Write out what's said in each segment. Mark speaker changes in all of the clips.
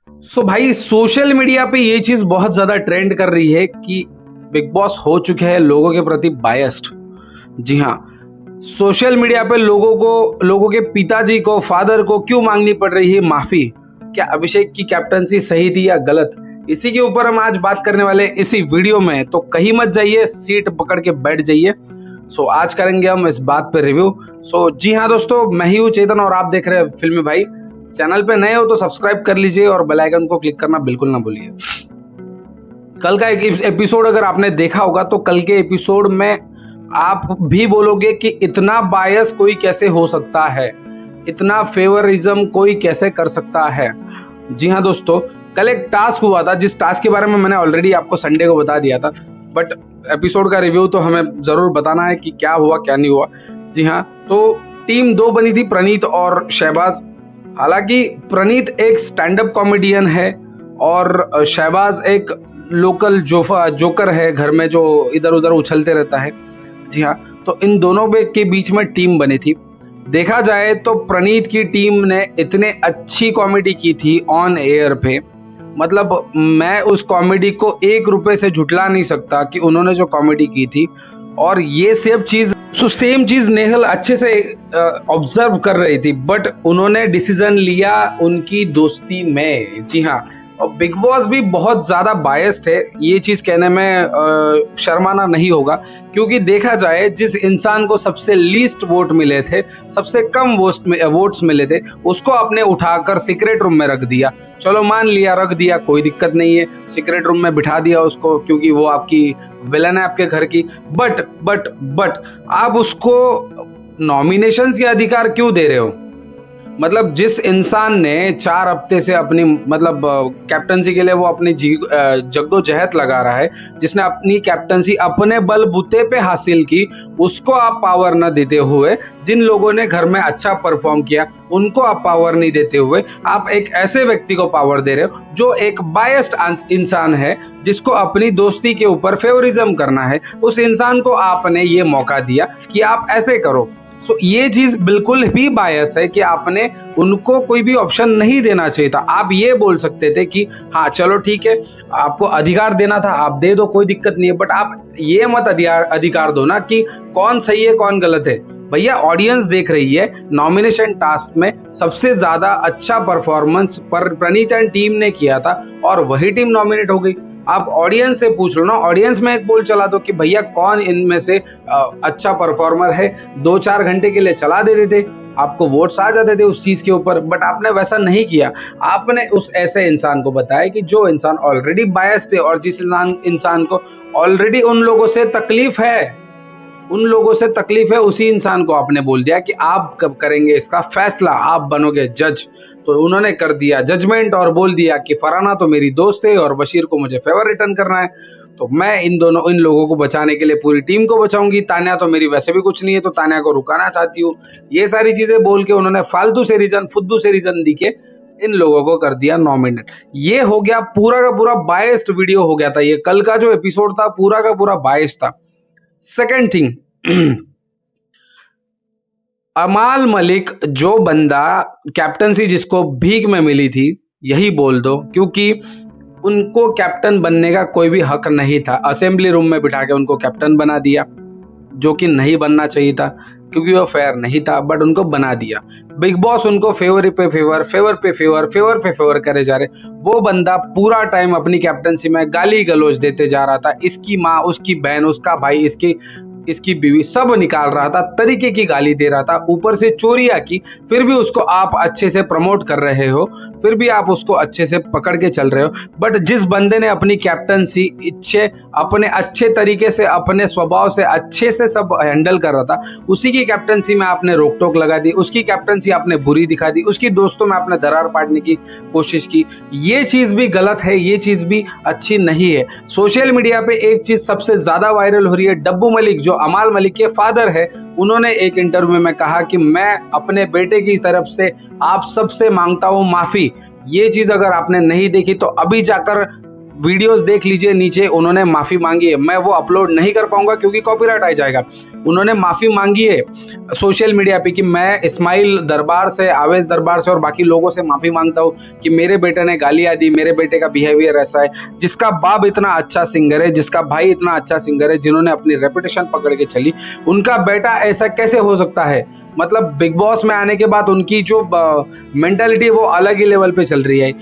Speaker 1: भाई social media पे ये चीज बहुत ज्यादा ट्रेंड कर रही है कि बिग बॉस हो चुके हैं लोगों के प्रति बायस्ड। जी हाँ, सोशल मीडिया पे लोगों के पिताजी को, फादर को क्यों मांगनी पड़ रही है माफी? क्या अभिषेक की कैप्टनसी सही थी या गलत? इसी के ऊपर हम आज बात करने वाले इसी वीडियो में, तो कहीं मत जाइए, सीट पकड़ के बैठ जाइए। आज करेंगे हम इस बात पे रिव्यू। जी हाँ दोस्तों, मैं ही हूँ चेतन और आप देख रहे हैं फिल्मी भाई। चैनल पे नए हो तो सब्सक्राइब कर लीजिए और बेल आइकन को क्लिक करना बिल्कुल ना भूलिए। कल का एक एपिसोड अगर आपने देखा होगा तो कल के एपिसोड में आप भी बोलोगे कि इतना बायस कोई कैसे हो सकता है, इतना फेवरिज्म कोई कैसे कर सकता है। जी हाँ दोस्तों, कल एक टास्क हुआ था जिस टास्क के बारे में मैंने ऑलरेडी आपको संडे को बता दिया था, बट एपिसोड का रिव्यू तो हमें जरूर बताना है कि क्या हुआ क्या नहीं हुआ। जी हाँ, तो टीम 2 बनी थी, प्रणीत और शहबाज। हालांकि प्रणीत एक स्टैंड अप कॉमेडियन है और शहबाज एक लोकल जोकर है, घर में जो इधर उधर उछलते रहता है। जी हाँ, तो इन दोनों के बीच में टीम बनी थी। देखा जाए तो प्रणीत की टीम ने इतने अच्छी कॉमेडी की थी ऑन एयर पे, मतलब मैं उस कॉमेडी को 1 रुपए से झुटला नहीं सकता कि उन्होंने जो कॉमेडी की थी। और ये सेम चीज नेहल अच्छे से ऑब्जर्व कर रही थी, बट उन्होंने डिसीजन लिया उनकी दोस्ती में। जी हाँ, और बिग बॉस भी बहुत ज्यादा बायस्ड है, ये चीज कहने में शर्माना नहीं होगा, क्योंकि देखा जाए जिस इंसान को सबसे लीस्ट वोट मिले थे, सबसे कम वोट्स मिले थे, उसको आपने उठाकर सीक्रेट रूम में रख दिया। चलो मान लिया, रख दिया, कोई दिक्कत नहीं है, सीक्रेट रूम में बिठा दिया उसको क्योंकि वो आपकी विलन है आपके घर की। बट आप उसको नॉमिनेशंस के अधिकार क्यों दे रहे हो? मतलब जिस इंसान ने 4 हफ्ते से अपनी कैप्टनसी के लिए वो अपनी जद्दोजहद लगा रहा है, जिसने अपनी कैप्टनसी अपने बलबूते पे हासिल की, उसको आप पावर न देते हुए, जिन लोगों ने घर में अच्छा परफॉर्म किया उनको आप पावर नहीं देते हुए, आप एक ऐसे व्यक्ति को पावर दे रहे हो जो एक बायस्ड इंसान है, जिसको अपनी दोस्ती के ऊपर फेवरिज्म करना है। उस इंसान को आपने ये मौका दिया कि आप ऐसे करो। ये चीज बिल्कुल भी बायस है कि आपने उनको कोई भी ऑप्शन नहीं देना चाहिए था। आप ये बोल सकते थे कि हाँ चलो ठीक है, आपको अधिकार देना था, आप दे दो, कोई दिक्कत नहीं है, बट आप ये मत अधिकार दो ना कि कौन सही है कौन गलत है। भैया ऑडियंस देख रही है, नॉमिनेशन टास्क में सबसे ज्यादा अच्छा परफॉर्मेंस प्रणीत एंड टीम ने किया था और वही टीम नॉमिनेट हो गई। आप ऑडियंस से पूछ लो ना, ऑडियंस में एक पोल चला दो कि भैया कौन इनमें से अच्छा परफॉर्मर है, 2-4 घंटे के लिए चला देते थे, आपको वोट्स आ जाते थे उस चीज के ऊपर। बट आपने वैसा नहीं किया, आपने उस ऐसे इंसान को बताया कि जो इंसान ऑलरेडी बायस्ड है और जिस इंसान को ऑलरेडी उन लोगों से तकलीफ है, उसी इंसान को आपने बोल दिया कि आप कब करेंगे इसका फैसला, आप बनोगे जज। तो उन्होंने कर दिया जजमेंट और बोल दिया कि फराना तो मेरी दोस्त है और बशीर को मुझे फेवर रिटर्न करना है, तो मैं इन लोगों को बचाने के लिए पूरी टीम को बचाऊंगी। तान्या तो मेरी वैसे भी कुछ नहीं है, तो तान्या को रुकाना चाहती हूँ। ये सारी चीजें बोल के उन्होंने फुद्दू से रीजन दी के इन लोगों को कर दिया नॉमिनेट। ये हो गया पूरा का पूरा बायस्ड वीडियो हो गया था। ये कल का जो एपिसोड था पूरा का पूरा बायस्ड था। सेकेंड थिंग, अमाल मलिक जो बंदा कैप्टनसी जिसको भीख में मिली थी, यही बोल दो, क्योंकि उनको कैप्टन बनने का कोई भी हक नहीं था। असेंबली रूम में बिठा के उनको कैप्टन बना दिया, जो कि नहीं बनना चाहिए था क्योंकि वो फेयर नहीं था, बट उनको बना दिया। बिग बॉस उनको फेवर पे फेवर करे जा रहे। वो बंदा पूरा टाइम अपनी कैप्टनसी में गाली गलौज देते जा रहा था, इसकी माँ, उसकी बहन, उसका भाई, इसकी बीवी, सब निकाल रहा था, तरीके की गाली दे रहा था, ऊपर से चोरियां की, फिर भी उसको आप अच्छे से प्रमोट कर रहे हो, फिर भी आप उसको अच्छे से पकड़ के चल रहे हो। बट जिस बंदे ने अपनी कैप्टनसी अपने अच्छे तरीके से, अपने स्वभाव से अच्छे से सब हैंडल कर रहा था, उसी की कैप्टनसी में आपने रोक टोक लगा दी, उसकी कैप्टनसी आपने बुरी दिखा दी, उसकी दोस्तों में आपने दरार पाड़ने की कोशिश की। ये चीज भी गलत है, ये चीज भी अच्छी नहीं है। सोशल मीडिया पे एक चीज सबसे ज्यादा वायरल हो रही है, डब्बू मलिक जो अमाल मलिक के फादर है, उन्होंने एक इंटरव्यू में कहा कि मैं अपने बेटे की तरफ से आप सबसे मांगता हूं माफी। ये चीज अगर आपने नहीं देखी तो अभी जाकर वीडियोस देख लीजिए, नीचे उन्होंने माफ़ी मांगी है। मैं वो अपलोड नहीं कर पाऊंगा क्योंकि कॉपीराइट आ जाएगा। उन्होंने माफ़ी मांगी है सोशल मीडिया पे कि मैं इस्माइल दरबार से, आवेश दरबार से और बाकी लोगों से माफ़ी मांगता हूँ कि मेरे बेटे ने गालियाँ दी, मेरे बेटे का बिहेवियर ऐसा है। जिसका बाप इतना अच्छा सिंगर है, जिसका भाई इतना अच्छा सिंगर है, जिन्होंने अपनी रेपुटेशन पकड़ के चली, उनका बेटा ऐसा कैसे हो सकता है? मतलब बिग बॉस में आने के बाद उनकी जो मेंटालिटी वो अलग ही लेवल पे चल रही है।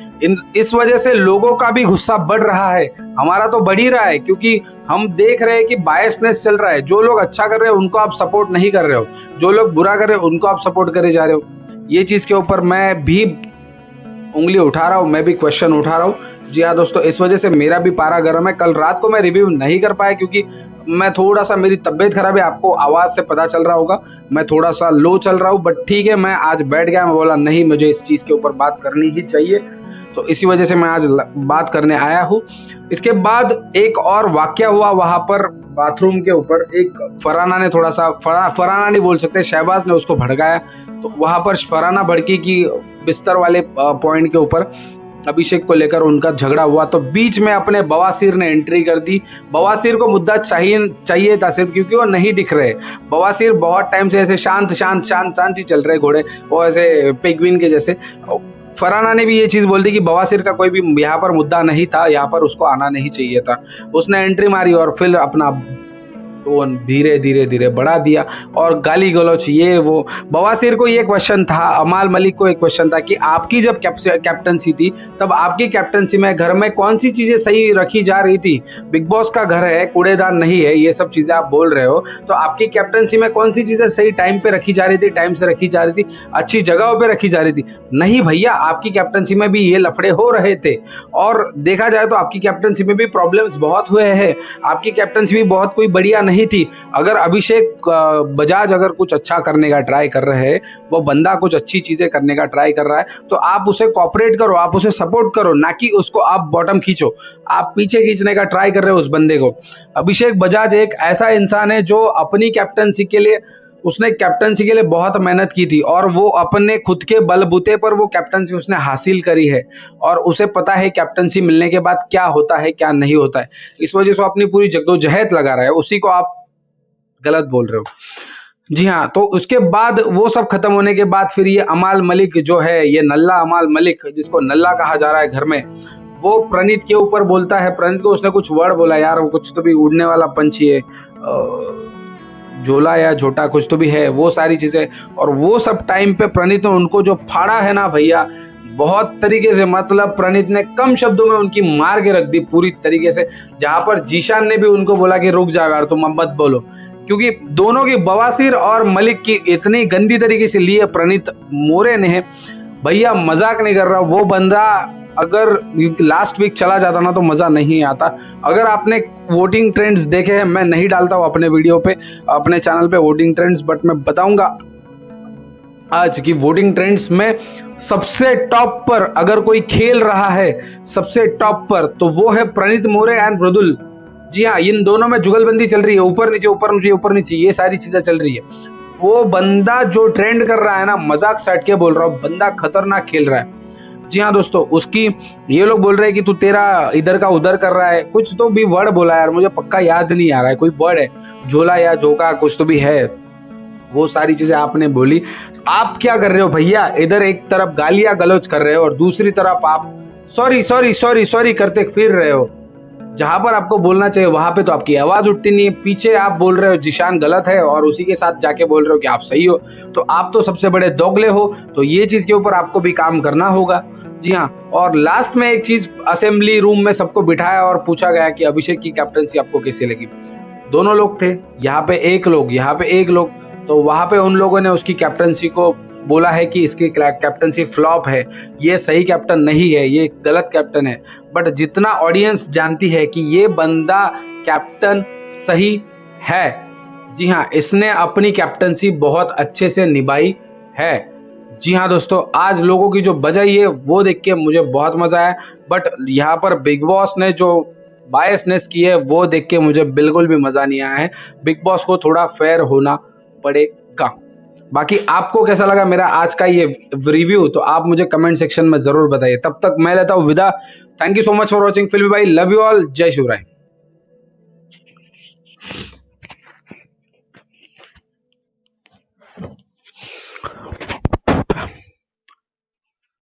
Speaker 1: इस वजह से लोगों का भी गुस्सा बढ़ रहा है, हमारा तो बढ़ ही रहा है, क्योंकि हम देख रहे हैं कि बायसनेस चल रहा है। जो लोग अच्छा कर रहे हैं उनको आप सपोर्ट नहीं कर रहे हो, जो लोग बुरा कर रहे हैं उनको आप सपोर्ट करे जा रहे हो। ये चीज़ के ऊपर मैं भी उंगली उठा रहा हूँ, मैं भी क्वेश्चन उठा रहा हूँ। जी हाँ दोस्तों, इस वजह से मेरा भी पारा गर्म है। कल रात को मैं रिव्यू नहीं कर पाया क्योंकि मैं थोड़ा सा, मेरी तबीयत खराब है, आपको आवाज़ से पता चल रहा होगा, मैं थोड़ा सा लो चल रहा हूँ। बट ठीक है, मैं आज बैठ गया, मैं बोला नहीं, मुझे इस चीज़ के ऊपर बात करनी ही चाहिए, तो इसी वजह से मैं आज बात करने आया हूँ। इसके बाद एक और वाकया हुआ वहाँ पर बाथरूम के ऊपर। एक फरहाना ने थोड़ा सा, फरहाना नहीं बोल सकते, शहबाज ने उसको भड़काया। तो वहाँ पर फरहाना भड़की कि बिस्तर वाले पॉइंट के ऊपर अभिषेक को लेकर उनका झगड़ा हुआ, तो बीच में अपने बवासीर ने एंट्री कर दी। बवासीर को मुद्दा चाहिए था सिर्फ क्योंकि वो नहीं दिख रहे। बवासीर बहुत टाइम से ऐसे शांत शांत शांत शांत ही चल रहे घोड़े, वो ऐसे पेंगुइन के जैसे। फरहाना ने भी ये चीज़ बोल दी कि बवासीर का कोई भी यहाँ पर मुद्दा नहीं था, यहाँ पर उसको आना नहीं चाहिए था। उसने एंट्री मारी और फिर अपना टोन धीरे धीरे धीरे बढ़ा दिया और गाली गलौच ये वो। बवासीर को ये क्वेश्चन था, अमाल मलिक को एक क्वेश्चन था कि आपकी जब कैप्टनसी थी तब आपकी कैप्टनसी में घर में कौन सी चीज़ें सही रखी जा रही थी? बिग बॉस का घर है, कूड़ेदान नहीं है, ये सब चीज़ें आप बोल रहे हो, तो आपकी कैप्टनसी में कौन सी चीज़ें सही टाइम पे रखी जा रही थी, टाइम से रखी जा रही थी, अच्छी जगहों पे रखी जा रही थी? नहीं भैया, आपकी कैप्टनसी में भी ये लफड़े हो रहे थे। और देखा जाए तो आपकी कैप्टनसी में भी प्रॉब्लम्स बहुत हुए हैं। आपकी कैप्टनसी भी बहुत कोई बढ़िया नहीं थी। अगर अभिषेक बजाज अगर कुछ अच्छा करने का ट्राई कर रहे हैं, वो बंदा कुछ अच्छी चीजें करने का ट्राई कर रहा है, तो आप उसे कोऑपरेट करो, आप उसे सपोर्ट करो, ना कि उसको आप बॉटम खींचो। आप पीछे खींचने का ट्राई कर रहे हो उस बंदे को। अभिषेक बजाज एक ऐसा इंसान है जो अपनी कैप्टनसी के लिए, उसने कैप्टनसी के लिए बहुत मेहनत की थी और वो अपने खुद के बलबूते पर वो कैप्टनसी उसने हासिल करी है और उसे पता है कैप्टनसी मिलने के बाद क्या होता है क्या नहीं होता है। इस वजह से वो अपनी पूरी जद्दोजहद लगा रहा है, उसी को आप गलत बोल रहे हो। जी हाँ, तो उसके बाद वो सब खत्म होने के बाद फिर ये अमाल मलिक जो है, ये नल्ला अमाल मलिक जिसको नल्ला कहा जा रहा है घर में, वो प्रणीत के ऊपर बोलता है। प्रणीत को उसने कुछ वर्ड बोला, यार वो कुछ तो भी उड़ने वाला पंछी है, झोला या झोटा कुछ तो भी है, वो सारी चीजें। और वो सब टाइम पे प्रणीत ने उनको जो फाड़ा है ना भैया, बहुत तरीके से, मतलब प्रणीत ने कम शब्दों में उनकी मार के रख दी पूरी तरीके से। जहां पर जीशान ने भी उनको बोला कि रुक जाओ यार, तुम मत बोलो, क्योंकि दोनों की, बवासीर और मलिक की इतनी गंदी तरीके से ली है प्रणीत मोरे ने। भैया मजाक नहीं कर रहा, वो बंदा अगर लास्ट वीक चला जाता ना तो मजा नहीं आता। अगर आपने वोटिंग ट्रेंड्स देखे हैं, मैं नहीं डालता हूँ अपने वीडियो पे, अपने चैनल पे वोटिंग ट्रेंड्स, बट मैं बताऊंगा आज की वोटिंग ट्रेंड्स में सबसे टॉप पर अगर कोई खेल रहा है, सबसे टॉप पर, तो वो है प्रणीत मोरे एंड मृदुल। जी हाँ, इन दोनों में जुगलबंदी चल रही है, ऊपर नीचे ऊपर नीचे ऊपर नीचे, ये सारी चीजें चल रही है। वो बंदा जो ट्रेंड कर रहा है ना, मजाक साइड के बोल रहा हूँ, बंदा खतरनाक खेल रहा है। जी हाँ दोस्तों, उसकी, ये लोग बोल रहे हैं कि तू तेरा इधर का उधर कर रहा है, कुछ तो भी वर्ड बोला यार, मुझे पक्का याद नहीं आ रहा है, कोई वर्ड है, झोला या झोंका कुछ तो भी है, वो सारी चीजें आपने बोली। आप क्या कर रहे हो भैया, इधर एक तरफ गालियां गलौज कर रहे हो और दूसरी तरफ आप सॉरी सॉरी सॉरी सॉरी करते फिर रहे हो। जहां पर आपको बोलना चाहिए वहां पे तो आपकी आवाज उठती नहीं है। पीछे आप बोल रहे हो जीशान गलत है और उसी के साथ जाके बोल रहे हो कि आप सही हो, तो आप तो सबसे बड़े दोगले हो। तो ये चीज के ऊपर आपको भी काम करना होगा। जी हाँ, और लास्ट में एक चीज, असेंबली रूम में सबको बिठाया और पूछा गया कि अभिषेक की कैप्टनसी आपको कैसी लगी। दोनों लोग थे, यहाँ पे एक लोग, यहाँ पे एक लोग, तो वहां पे उन लोगों ने उसकी कैप्टनसी को बोला है कि इसकी कैप्टनसी फ्लॉप है, ये सही कैप्टन नहीं है, ये गलत कैप्टन है। बट जितना ऑडियंस जानती है कि ये बंदा कैप्टन सही है, जी हाँ, इसने अपनी कैप्टनसी बहुत अच्छे से निभाई है। जी हाँ दोस्तों, आज लोगों की जो बजाई है वो देख के मुझे बहुत मजा आया। बट यहाँ पर बिग बॉस ने जो बायसनेस की है वो देख के मुझे बिल्कुल भी मजा नहीं आया है। बिग बॉस को थोड़ा फेयर होना पड़ेगा। बाकी आपको कैसा लगा मेरा आज का ये रिव्यू, तो आप मुझे कमेंट सेक्शन में जरूर बताइए। तब तक मैं लेता हूँ विदा। Thank you so much for watching फिल्मी भाई, लव यू ऑल, जय शिवराय।